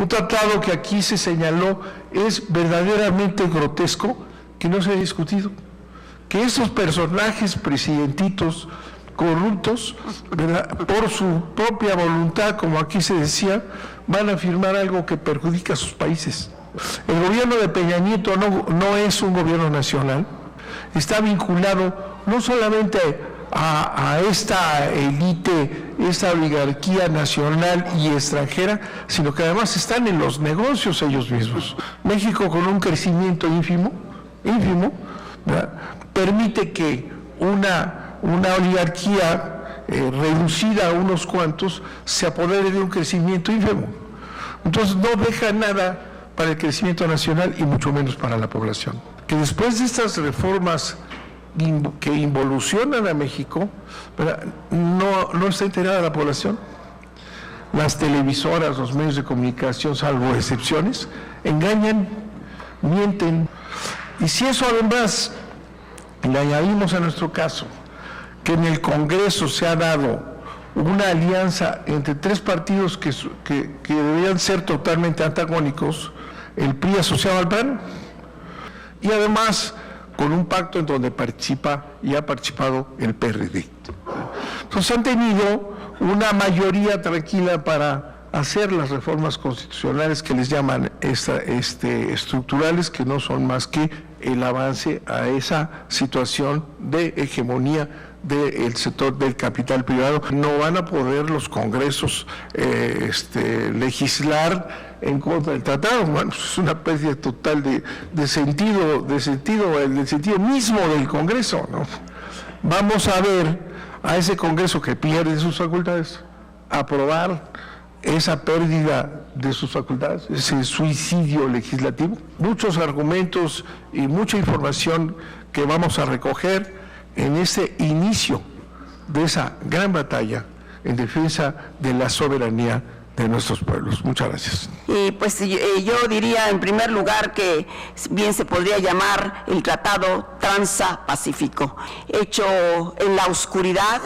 Un tratado que aquí se señaló es verdaderamente grotesco, que no se ha discutido. Que esos personajes presidentitos corruptos, ¿verdad?, por su propia voluntad, como aquí se decía, van a firmar algo que perjudica a sus países. El gobierno de Peña Nieto no es un gobierno nacional, está vinculado no solamente a esta élite, esta oligarquía nacional y extranjera, sino que además están en los negocios ellos mismos. México, con un crecimiento ínfimo, ¿verdad?, permite que una oligarquía reducida a unos cuantos se apodere de un crecimiento ínfimo. Entonces no deja nada para el crecimiento nacional y mucho menos para la población. Que después de estas reformas que involucionan a México, no está enterada la población. Las televisoras, los medios de comunicación, salvo excepciones, engañan, mienten. Y si eso además le añadimos a nuestro caso que en el Congreso se ha dado una alianza entre tres partidos que deberían ser totalmente antagónicos, el PRI asociado al PAN, y además con un pacto en donde participa y ha participado el PRD. Entonces han tenido una mayoría tranquila para hacer las reformas constitucionales que les llaman estructurales, que no son más que el avance a esa situación de hegemonía del sector del capital privado. No van a poder los congresos legislar en contra del tratado. Bueno, es una pérdida total de sentido, el sentido mismo del Congreso, ¿no? Vamos a ver a ese Congreso que pierde sus facultades aprobar esa pérdida de sus facultades, ese suicidio legislativo. Muchos argumentos y mucha información que vamos a recoger en ese inicio de esa gran batalla en defensa de la soberanía de nuestros pueblos. Muchas gracias. Y pues yo diría en primer lugar que bien se podría llamar el Tratado Transpacífico, hecho en la oscuridad,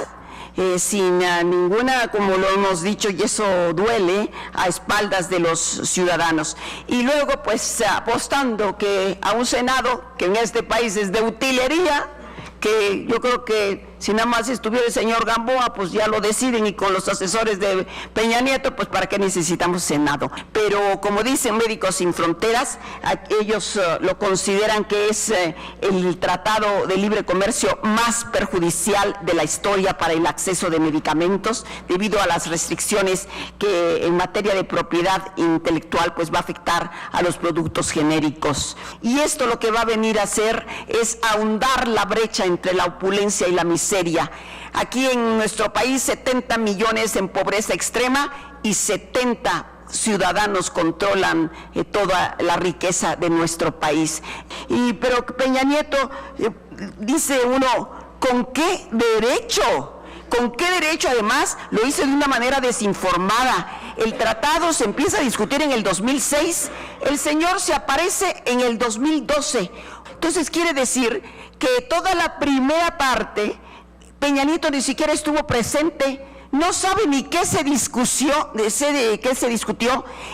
sin ninguna, como lo hemos dicho, y eso duele, a espaldas de los ciudadanos. Y luego pues apostando que a un Senado que en este país es de utilería, que yo creo que si nada más estuviera el señor Gamboa, pues ya lo deciden, y con los asesores de Peña Nieto, pues para qué necesitamos Senado. Pero como dicen Médicos Sin Fronteras, ellos lo consideran que es el tratado de libre comercio más perjudicial de la historia para el acceso de medicamentos, debido a las restricciones que en materia de propiedad intelectual pues va a afectar a los productos genéricos. Y esto lo que va a venir a hacer es ahondar la brecha entre la opulencia y la miseria. Aquí en nuestro país 70 millones en pobreza extrema y 70 ciudadanos controlan toda la riqueza de nuestro país. Pero Peña Nieto, dice uno, ¿con qué derecho? ¿Con qué derecho? Además, lo hizo de una manera desinformada. El tratado se empieza a discutir en el 2006, el señor se aparece en el 2012. Entonces quiere decir que toda la primera parte, Peña Nieto ni siquiera estuvo presente, no sabe ni qué se discutió,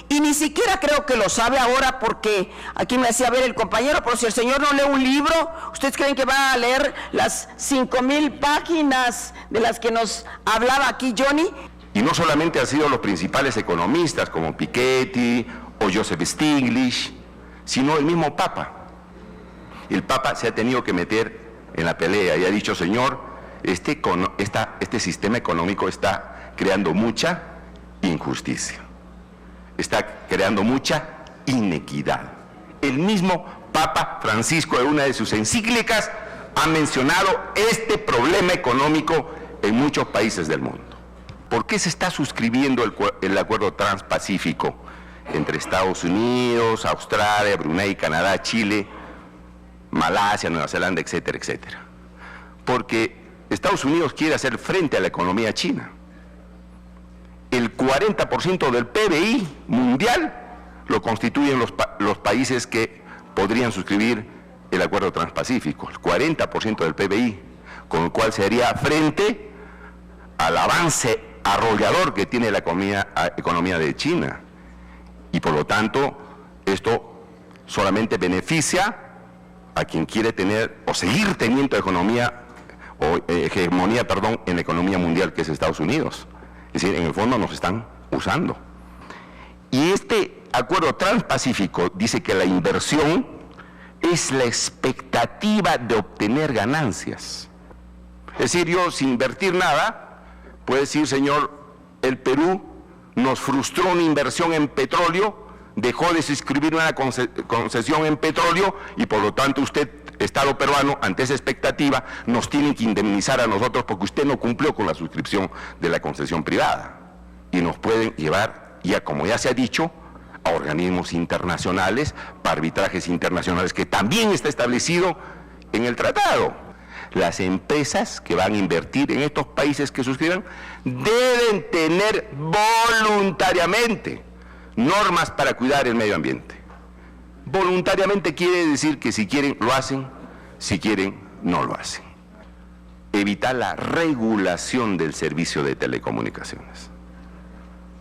y ni siquiera creo que lo sabe ahora, porque aquí me hacía ver el compañero, pero si el señor no lee un libro, ¿ustedes creen que va a leer las 5,000 páginas de las que nos hablaba aquí Johnny? Y no solamente han sido los principales economistas como Piketty o Joseph Stiglitz, sino el mismo Papa. El Papa se ha tenido que meter en la pelea y ha dicho, señor, este sistema económico está creando mucha injusticia, está creando mucha inequidad. El mismo Papa Francisco, en una de sus encíclicas, ha mencionado este problema económico en muchos países del mundo. ¿Por qué se está suscribiendo el acuerdo transpacífico entre Estados Unidos, Australia, Brunei, Canadá, Chile, Malasia, Nueva Zelanda, etcétera, etcétera? Porque Estados Unidos quiere hacer frente a la economía china. El 40% del PBI mundial lo constituyen los países que podrían suscribir el acuerdo transpacífico, el 40% del PBI, con el cual se haría frente al avance arrollador que tiene la economía de China. Y por lo lo tanto, esto solamente beneficia a quien quiere tener o seguir teniendo hegemonía en la economía mundial, que es Estados Unidos. Es decir, en el fondo nos están usando. Y este acuerdo transpacífico dice que la inversión es la expectativa de obtener ganancias. Es decir, yo sin invertir nada, puedo decir, señor, el Perú nos frustró una inversión en petróleo, dejó de suscribir una concesión en petróleo y por lo tanto usted, Estado peruano, ante esa expectativa, nos tiene que indemnizar a nosotros porque usted no cumplió con la suscripción de la concesión privada. Y nos pueden llevar, ya como ya se ha dicho, a organismos internacionales, para arbitrajes internacionales, que también está establecido en el tratado. Las empresas que van a invertir en estos países que suscriban deben tener voluntariamente normas para cuidar el medio ambiente. Voluntariamente quiere decir que si quieren lo hacen, si quieren no lo hacen. Evitar la regulación del servicio de telecomunicaciones.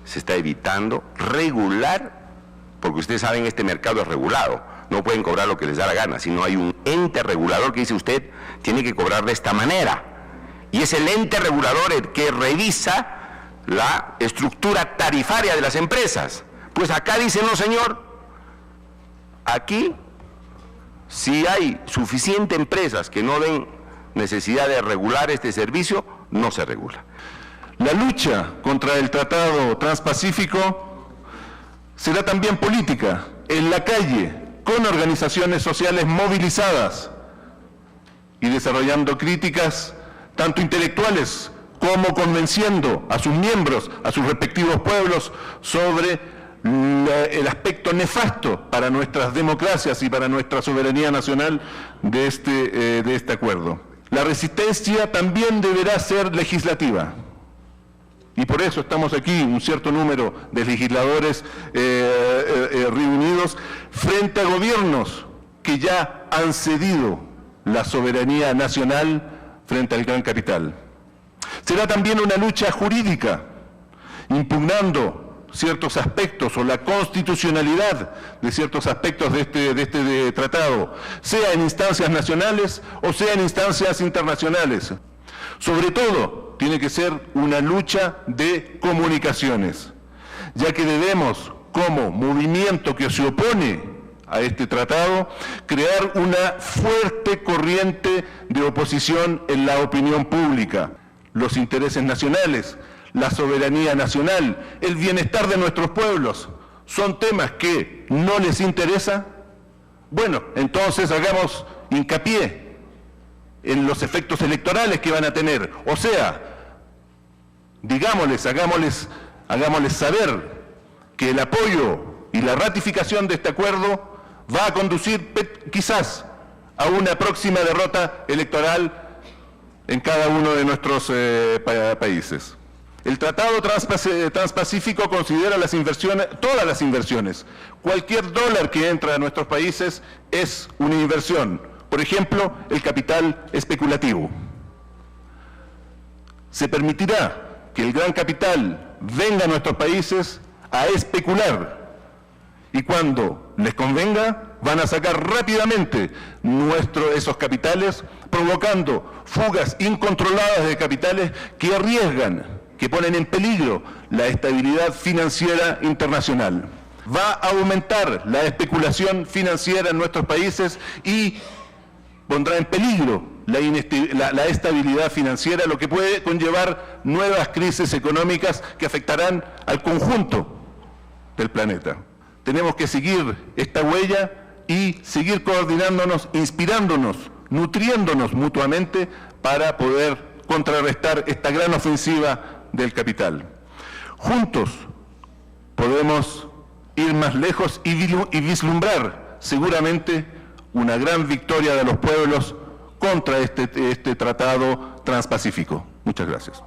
Se está evitando regular, porque ustedes saben, este mercado es regulado, no pueden cobrar lo que les da la gana, sino hay un ente regulador que dice usted tiene que cobrar de esta manera, y es el ente regulador el que revisa la estructura tarifaria de las empresas. Pues acá dice, no señor, aquí si hay suficientes empresas que no den necesidad de regular este servicio, no se regula. La lucha contra el Tratado Transpacífico será también política, en la calle, con organizaciones sociales movilizadas y desarrollando críticas tanto intelectuales como convenciendo a sus miembros, a sus respectivos pueblos, sobre el aspecto nefasto para nuestras democracias y para nuestra soberanía nacional de este acuerdo. La resistencia también deberá ser legislativa. Y por eso estamos aquí, un cierto número de legisladores reunidos frente a gobiernos que ya han cedido la soberanía nacional frente al gran capital. Será también una lucha jurídica, impugnando ciertos aspectos o la constitucionalidad de ciertos aspectos de este tratado, sea en instancias nacionales o sea en instancias internacionales. Sobre todo, tiene que ser una lucha de comunicaciones, ya que debemos, como movimiento que se opone a este tratado, crear una fuerte corriente de oposición en la opinión pública. Los intereses nacionales, la soberanía nacional, el bienestar de nuestros pueblos, ¿son temas que no les interesa? Bueno, entonces hagamos hincapié en los efectos electorales que van a tener. O sea, digámosles, hagámosles saber que el apoyo y la ratificación de este acuerdo va a conducir quizás a una próxima derrota electoral en cada uno de nuestros países. El Tratado Transpacífico considera las inversiones, todas las inversiones. Cualquier dólar que entra a nuestros países es una inversión. Por ejemplo, el capital especulativo. Se permitirá que el gran capital venga a nuestros países a especular y cuando les convenga van a sacar rápidamente esos capitales, provocando fugas incontroladas de capitales que arriesgan, que ponen en peligro la estabilidad financiera internacional. Va a aumentar la especulación financiera en nuestros países y pondrá en peligro la estabilidad financiera, lo que puede conllevar nuevas crisis económicas que afectarán al conjunto del planeta. Tenemos que seguir esta huella y seguir coordinándonos, inspirándonos, nutriéndonos mutuamente para poder contrarrestar esta gran ofensiva del capital. Juntos podemos ir más lejos y vislumbrar seguramente una gran victoria de los pueblos contra este tratado transpacífico. Muchas gracias.